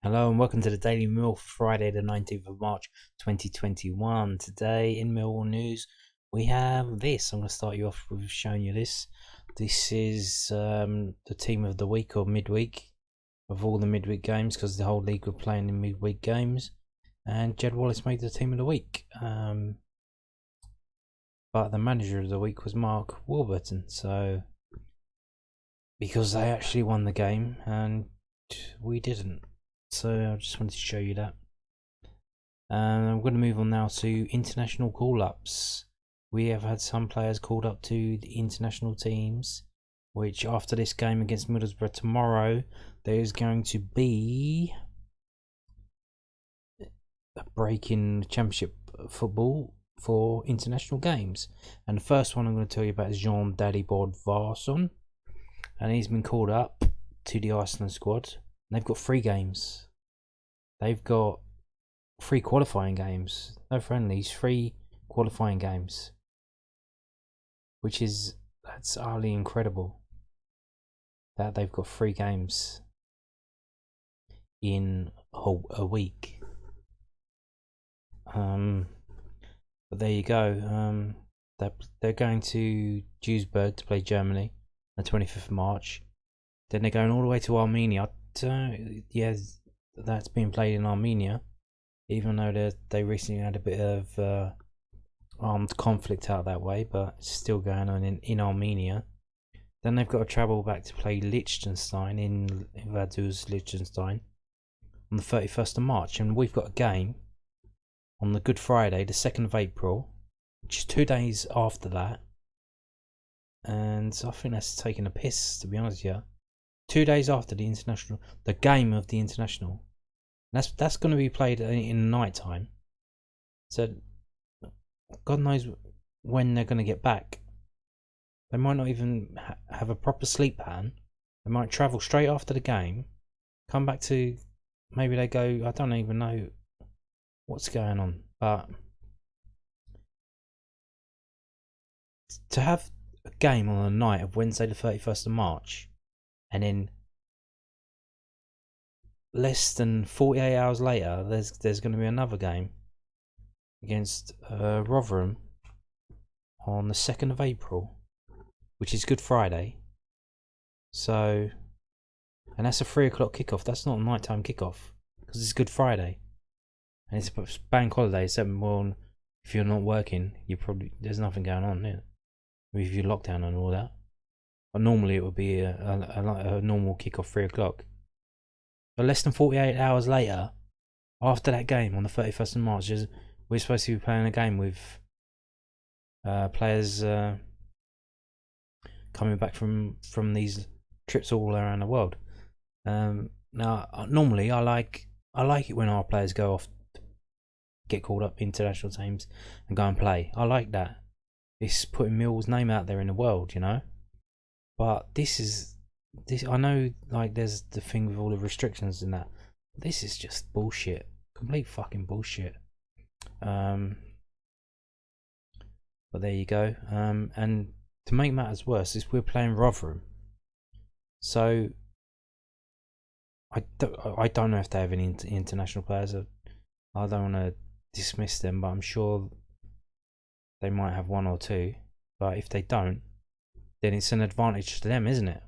Hello and welcome to the Daily Mill, Friday the 19th of March 2021. Today in Millwall News we have this. I'm going to start you off with showing you this. This is the team of the week or midweek of all the midweek games, because the whole league were playing in midweek games, and Jed Wallace made the team of the week. But the manager of the week was Mark Warburton, so because they actually won the game and we didn't. So I just wanted to show you that. I'm going to move on now to international call-ups. We have had some players called up to the international teams, which after this game against Middlesbrough tomorrow, there is going to be a break in Championship football for international games. And the first one I'm going to tell you about is Jón Daði Böðvarsson, and he's been called up to the Iceland squad. They've got 3 games. They've got 3 qualifying games. No friendlies, 3 qualifying games. That's utterly incredible. That they've got 3 games in a week. But there you go. They're going to Duisburg to play Germany on the 25th of March. Then they're going all the way to Armenia. That's been played in Armenia, even though they recently had a bit of armed conflict out that way, but it's still going on in Armenia. Then they've got to travel back to play Liechtenstein in Vaduz, Liechtenstein on the 31st of March, and we've got a game on the Good Friday, the 2nd of April, which is 2 days after that. And I think that's taking a piss, to be honest with you. 2 days after the game of the international. That's going to be played in the night time. So God knows when they're going to get back. They might not even have a proper sleep pattern. They might travel straight after the game, come back to, maybe they go, I don't even know what's going on. But to have a game on the night of Wednesday the 31st of March, and then less than 48 hours later, there's going to be another game against Rotherham on the 2nd of April, which is Good Friday. So, and that's a 3 o'clock kickoff. That's not a nighttime kickoff because it's Good Friday, and it's bank holiday. So, well, if you're not working, there's nothing going on there. If you're locked down and all that. But normally it would be a normal kickoff 3 o'clock. But less than 48 hours later, after that game on the 31st of March, we're supposed to be playing a game with players coming back from these trips all around the world. Now, normally I like it when our players go off, get called up international teams, and go and play. I like that. It's putting Mill's name out there in the world, you know. But this. I know, like, there's the thing with all the restrictions and that. This is just bullshit. Complete fucking bullshit. But there you go. And to make matters worse, is we're playing Rotherham. So I don't know if they have any international players. I don't want to dismiss them, but I'm sure they might have 1 or 2. But if they don't, then it's an advantage to them, isn't it?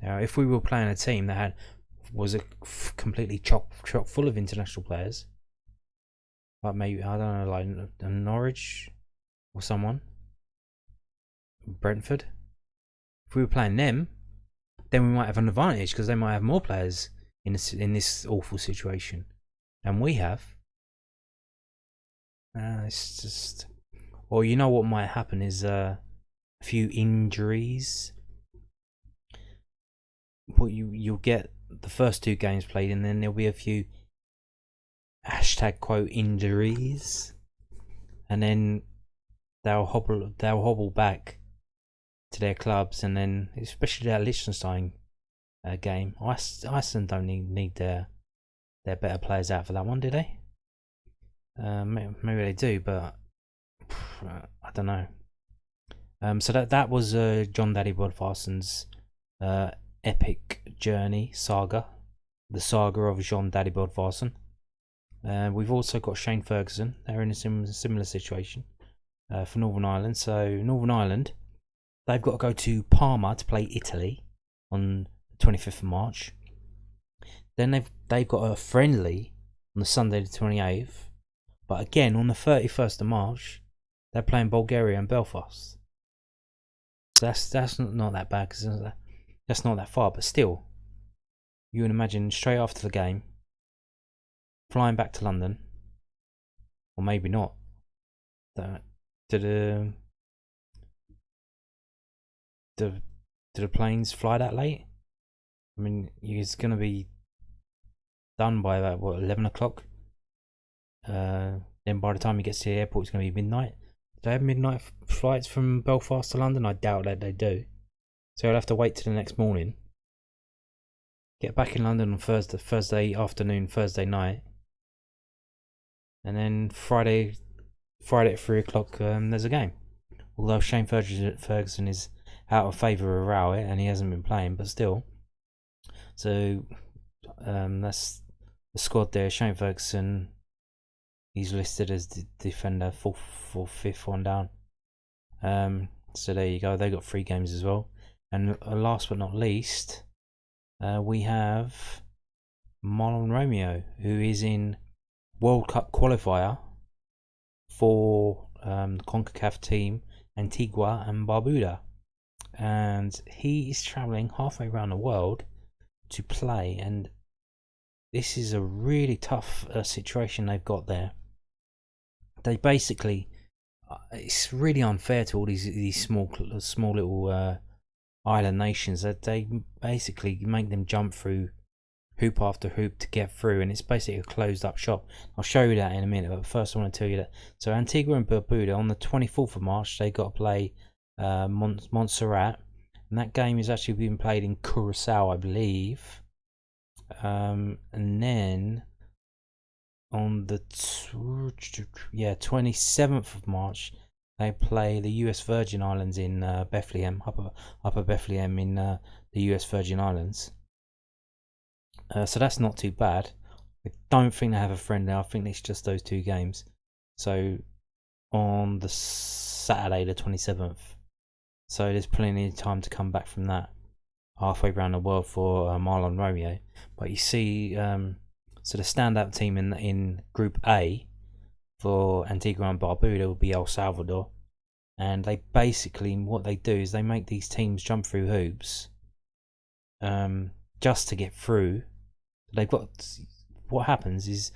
Now, if we were playing a team that was completely chock full of international players, like maybe, I don't know, like Norwich or someone, Brentford, if we were playing them, then we might have an advantage because they might have more players in this awful situation than we have. It's just, or you know what might happen is a few injuries. But you'll get the first 2 games played, and then there'll be a few #quote injuries, and then they'll hobble back to their clubs, and then especially that Liechtenstein game, Iceland don't need their better players out for that one, do they? Maybe they do, but I don't know. So that was Jón Daði Böðvarsson's epic journey saga the saga of Jón Daði Böðvarsson. We've also got Shane Ferguson. They're in a similar situation for Northern Ireland. So Northern Ireland, they've got to go to Parma to play Italy on the 25th of March. Then they've got a friendly on the Sunday the 28th. But again, on the 31st of March, they're playing Bulgaria and Belfast. So that's not that bad, because that's not that far. But still, you would imagine straight after the game, flying back to London, or maybe not. Do the planes fly that late? I mean, it's going to be done by about 11 o'clock. Then by the time he gets to the airport, it's going to be midnight. Do they have midnight flights from Belfast to London? I doubt that they do. So I'll have to wait till the next morning. Get back in London on Thursday afternoon, Thursday night. And then Friday at 3 o'clock, there's a game. Although Shane Ferguson is out of favour of Rowett and he hasn't been playing, but still. So that's the squad there. Shane Ferguson, he's listed as the defender, fourth or fifth one down. So there you go. They got 3 games as well. And last but not least, we have Marlon Romeo, who is in World Cup qualifier for the CONCACAF team Antigua and Barbuda, and he is travelling halfway around the world to play. And this is a really tough situation they've got there. They basically, it's really unfair to all these small little island nations, that they basically make them jump through hoop after hoop to get through, and it's basically a closed up shop. I'll show you that in a minute, but first I want to tell you that. So Antigua and Barbuda, on the 24th of March, they got to play Montserrat, and that game is actually being played in Curacao, I believe. And then on the 27th of March, they play the US Virgin Islands in Bethlehem, Upper Bethlehem in the US Virgin Islands. So that's not too bad. I don't think they have a friend now. I think it's just those 2 games. So on the Saturday the 27th. So there's plenty of time to come back from that. Halfway around the world for Marlon Romeo. But you see, so the standout team in Group A for Antigua and Barbuda will be El Salvador. And they basically, what they do is they make these teams jump through hoops just to get through. They've got, what happens is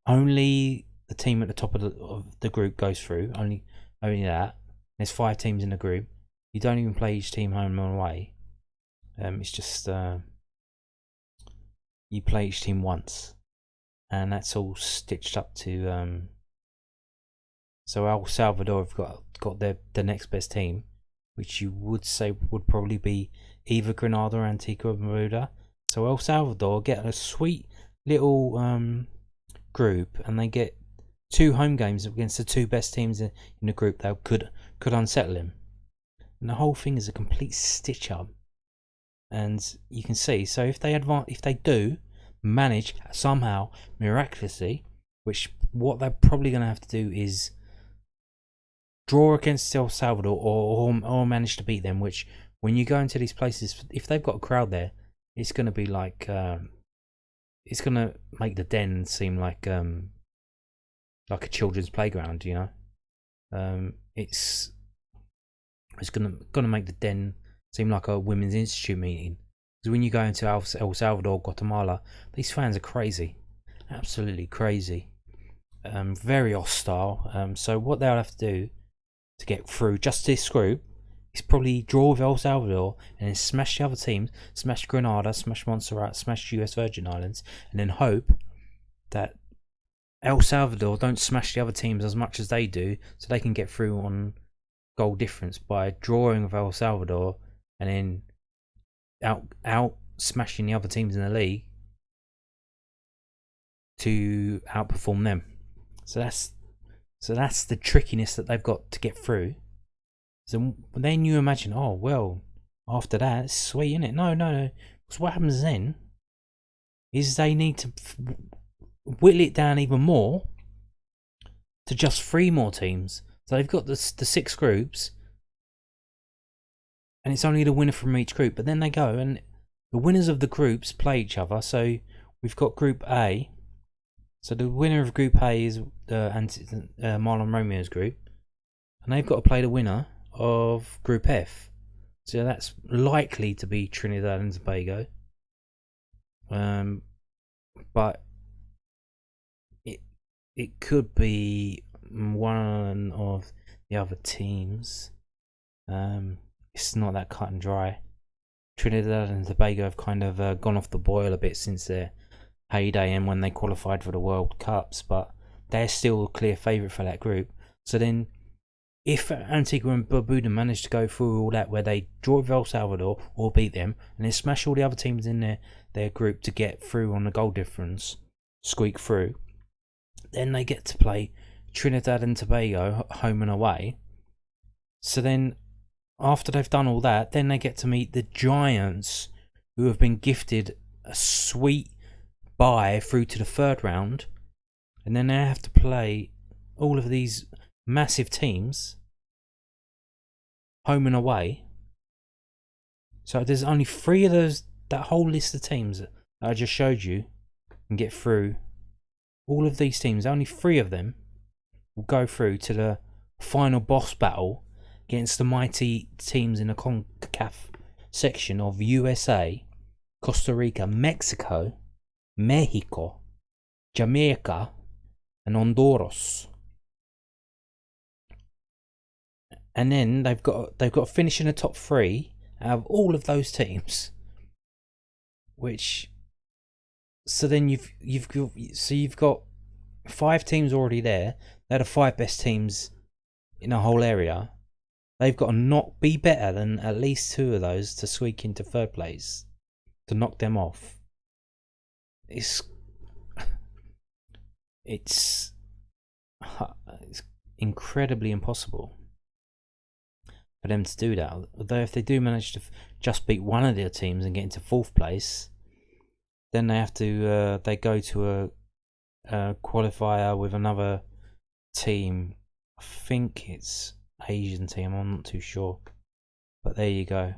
only the team at the top of the group goes through. Only that. There's 5 teams in the group. You don't even play each team home and away. It's just you play each team once, and that's all stitched up to. So El Salvador have got the next best team, which you would say would probably be either Grenada or Antigua and Barbuda. So El Salvador get a sweet little group, and they get 2 home games against the 2 best teams in the group that could unsettle him. And the whole thing is a complete stitch up. And you can see, so if they do manage somehow miraculously, which what they're probably going to have to do is draw against El Salvador or manage to beat them. Which, when you go into these places, if they've got a crowd there, it's going to be like it's going to make the Den seem like a children's playground, you know. It's going to make the Den seem like a women's institute meeting. Because when you go into El Salvador, Guatemala, these fans are crazy, absolutely crazy, very hostile. So what they'll have to do to get through just this group is probably draw with El Salvador and then smash the other teams, smash Grenada, smash Montserrat, smash US Virgin Islands, and then hope that El Salvador don't smash the other teams as much as they do, so they can get through on goal difference by drawing with El Salvador and then out smashing the other teams in the league to outperform them. So that's the trickiness that they've got to get through. So then you imagine, oh well, after that, it's sweet, isn't it? No. So what happens then? is they need to whittle it down even more to just 3 more teams. So they've got the 6 groups, and it's only the winner from each group. But then they go and the winners of the groups play each other. So we've got Group A. So the winner of Group A is Marlon Romeo's group, and they've got to play the winner of Group F. So that's likely to be Trinidad and Tobago. But it could be one of the other teams. It's not that cut and dry. Trinidad and Tobago have kind of gone off the boil a bit since their heyday and when they qualified for the World Cups, but they're still a clear favourite for that group. So then, if Antigua and Barbuda manage to go through all that, where they draw with El Salvador or beat them, and then smash all the other teams in their group to get through on the goal difference, squeak through, then they get to play Trinidad and Tobago home and away. So then, after they've done all that, then they get to meet the Giants, who have been gifted a sweet bye through to the 3rd round, and then they have to play all of these massive teams home and away. So there's only 3 of those, that whole list of teams that I just showed you, and get through. All of these teams, only 3 of them will go through to the final boss battle against the mighty teams in the CONCACAF section of USA, Costa Rica, Mexico, Jamaica, and Honduras. And then they've got to finish in the top 3 out of all of those teams. Which, so then you've got 5 teams already there. They're the 5 best teams in the whole area. They've got to not be better than at least 2 of those to squeak into 3rd place, to knock them off. It's incredibly impossible for them to do that. Although if they do manage to just beat one of their teams and get into 4th place, then they have to they go to a qualifier with another team. I think it's Asian team, I'm not too sure, but there you go.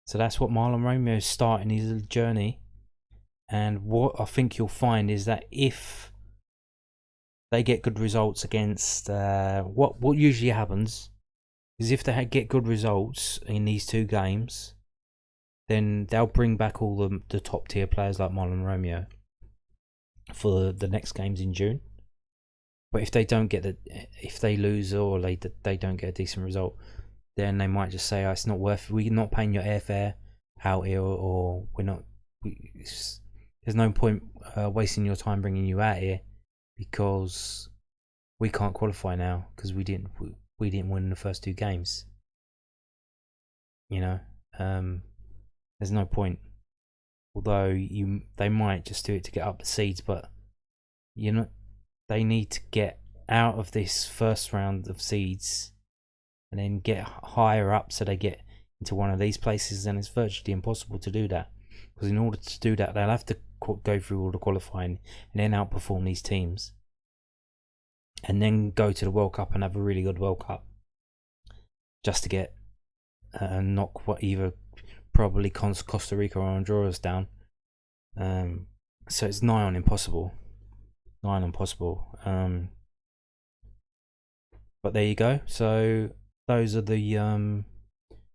So that's what Marlon Romeo is starting his journey, and what I think you'll find is that if they get good results against what usually happens is if they get good results in these 2 games, then they'll bring back all the top tier players like Marlon Romeo for the next games in June. But if they don't get if they lose or they don't get a decent result, then they might just say, oh, it's not worth it. We're not paying your airfare out here, or there's no point wasting your time bringing you out here because we can't qualify now because we didn't win the first 2 games. There's no point. Although they might just do it to get up the seeds, but they need to get out of this first round of seeds and then get higher up so they get into one of these places, and it's virtually impossible to do that because in order to do that they'll have to go through all the qualifying and then outperform these teams and then go to the World Cup and have a really good World Cup just to get knock probably Costa Rica or Honduras down. So it's nigh on impossible. But there you go. So those are the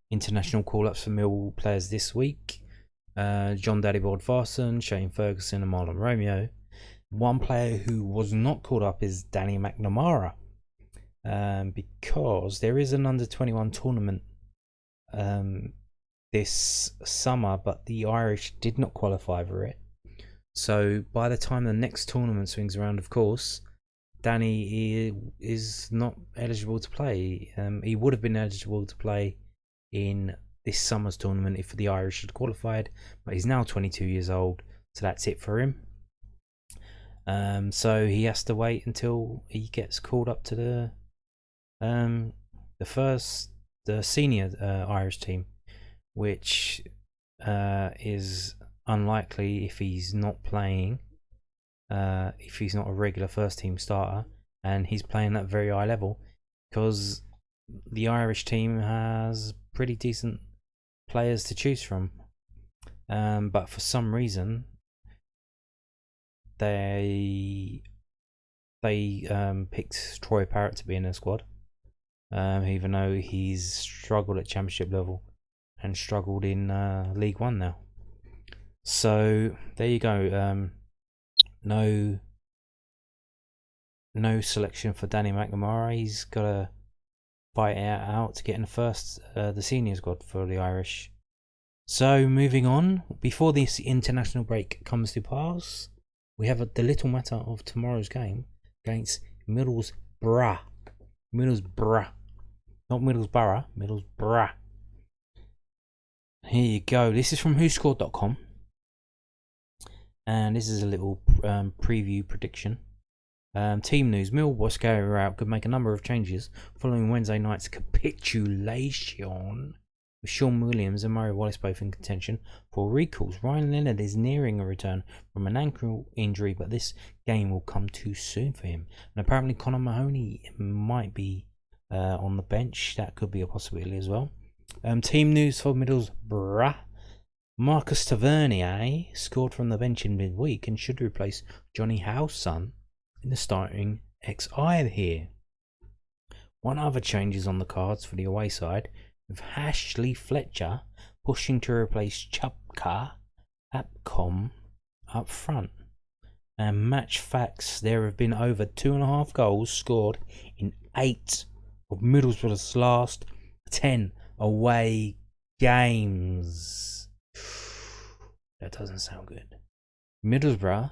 international call-ups for Millwall players this week. Jón Daði Böðvarsson, Shane Ferguson and Marlon Romeo. One player who was not called up is Danny Mcnamara, because there is an under-21 tournament this summer, but the Irish did not qualify for it. So by the time the next tournament swings around, of course, Danny is not eligible to play. He would have been eligible to play in this summer's tournament if the Irish had qualified, but he's now 22 years old, so that's it for him. So he has to wait until he gets called up to the senior Irish team, which is unlikely if he's not playing, if he's not a regular first team starter, and he's playing at very high level, because the Irish team has pretty decent players to choose from. But for some reason, they picked Troy Parrott to be in their squad, even though he's struggled at Championship level and struggled in League One now. So there you go. No selection for Danny Mcnamara. He's got to fight it out to get in the senior squad for the Irish. So moving on, before this international break comes to pass, we have the little matter of tomorrow's game against Middlesbrough. Not Middlesbrough, Middlesbrough. Here you go. This is from WhoScored.com. And this is a little preview prediction. Team news: Millwall Scary out could make a number of changes following Wednesday night's capitulation, with Sean Williams and Murray Wallace both in contention for recalls. Ryan Leonard is nearing a return from an ankle injury, but this game will come too soon for him. And apparently Conor Mahoney might be on the bench. That could be a possibility as well. Team news for Middlesbrough: Marcus Tavernier scored from the bench in midweek and should replace Johnny Howe's son in the starting XI here. One other change is on the cards for the away side, with Ashley Fletcher pushing to replace Chupka Apcom up front. And match facts: there have been over 2.5 goals scored in 8 of Middlesbrough's last 10 away games. That doesn't sound good. Middlesbrough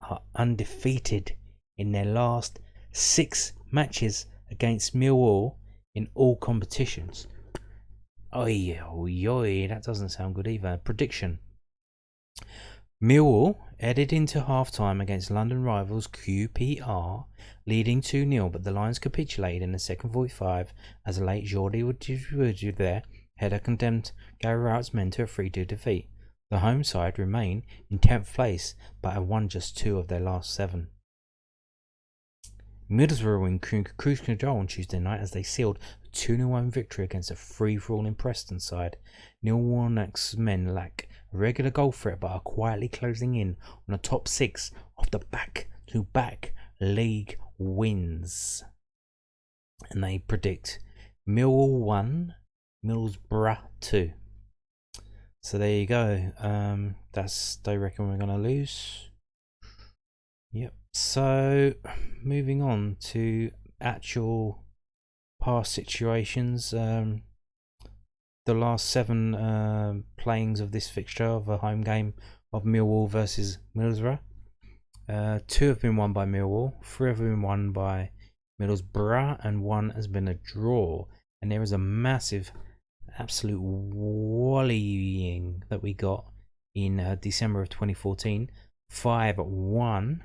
are undefeated in their last 6 matches against Millwall in all competitions. Oi, that doesn't sound good either. Prediction: Millwall headed into half-time against London rivals QPR, leading 2-0, but the Lions capitulated in the second 45 as a late Jordi Wood there header condemned Gary Rowett's men to a 3-2 defeat. The home side remain in 10th place, but have won just 2 of their last 7. Middlesbrough win cruise control on Tuesday night as they sealed a 2-1 victory against a free-for-all in Preston side. Neil Warnock's men lack a regular goal threat, but are quietly closing in on the top 6 of the back-to-back league wins. And they predict Millwall 1, Middlesbrough 2. So there you go. They reckon we're gonna lose. Yep. So moving on to actual past situations. The last 7 playings of this fixture of a home game of Millwall versus Middlesbrough. 2 have been won by Millwall, 3 have been won by Middlesbrough, and 1 has been a draw. And there is a massive, absolute wallying that we got in December of 2014, 5-1.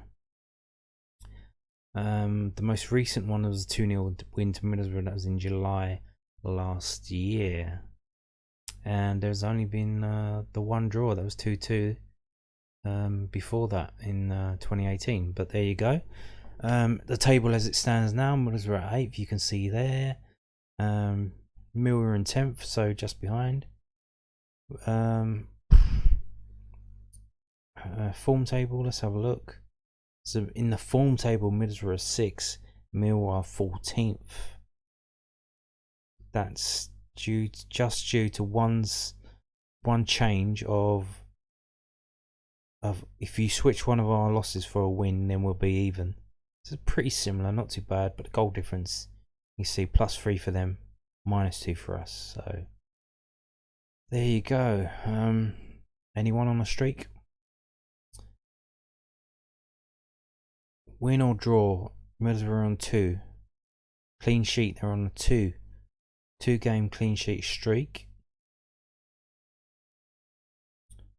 The most recent one was a 2-0 win to Middlesbrough. That was in July last year. And there's only been the 1 draw, that was 2-2 before that in 2018. But there you go. The table as it stands now, Middlesbrough at 8th, you can see there. Millwall in 10th, so just behind. Form table, let's have a look. So in the form table, Middlesbrough 6th, Millwall 14th. That's due to one change of if you switch one of our losses for a win, then we'll be even. So it's pretty similar, not too bad, but the goal difference, you see, +3 for them, -2 for us. So there you go. Anyone on a streak? Win or draw, Middlesbrough on 2. Clean sheet, they're on a 2-game clean sheet streak.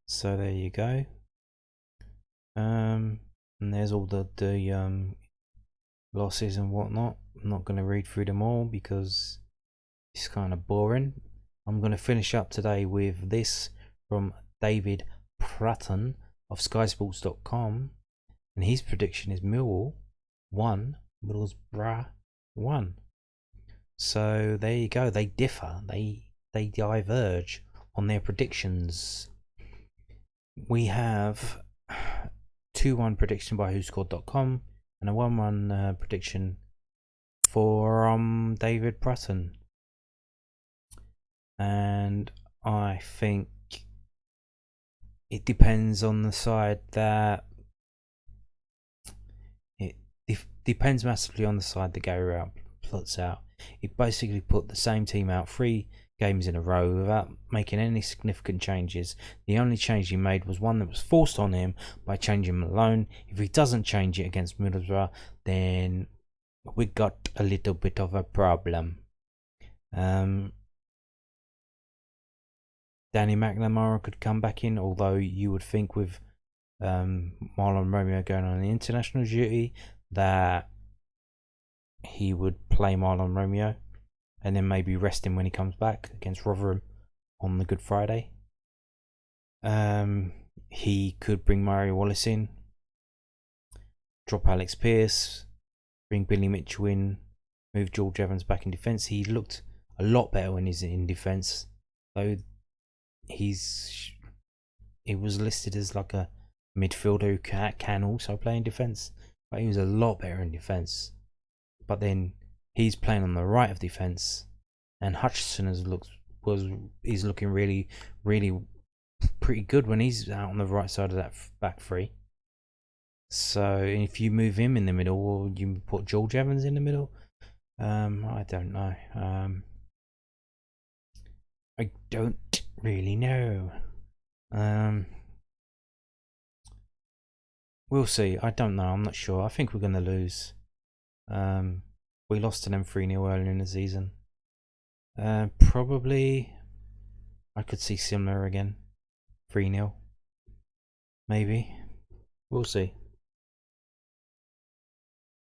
So there you go. And there's all the losses and whatnot. I'm not going to read through them all because it's kind of boring. I'm going to finish up today with this from David Prutton of SkySports.com, and his prediction is Millwall 1, Middlesbrough 1. So there you go. They differ. They diverge on their predictions. We have 2-1 prediction by WhoScored.com and a 1-1 prediction for David Prutton. And I think it depends on the side that depends massively on the side that Gary Rowett puts out. He basically put the same team out 3 games in a row without making any significant changes. The only change he made was one that was forced on him by changing Malone. If he doesn't change it against Middlesbrough, then we got a little bit of a problem. Danny Mcnamara could come back in, although you would think with Marlon Romeo going on international duty that he would play Marlon Romeo and then maybe rest him when he comes back against Rotherham on the Good Friday. He could bring Murray Wallace in, drop Alex Pearce, bring Billy Mitchell in, move George Evans back in defence. He looked a lot better when he's in defence, though he was listed as like a midfielder who can also play in defence, but he was a lot better in defence. But then he's playing on the right of defence, and Hutchinson is looking really, really pretty good when he's out on the right side of that back three. So if you move him in the middle, or you put George Evans in the middle, I don't know. I don't really know. We'll see. I don't know. I'm not sure. I think we're going to lose. We lost to them 3-0 earlier in the season. Probably I could see similar again. 3-0. Maybe. We'll see.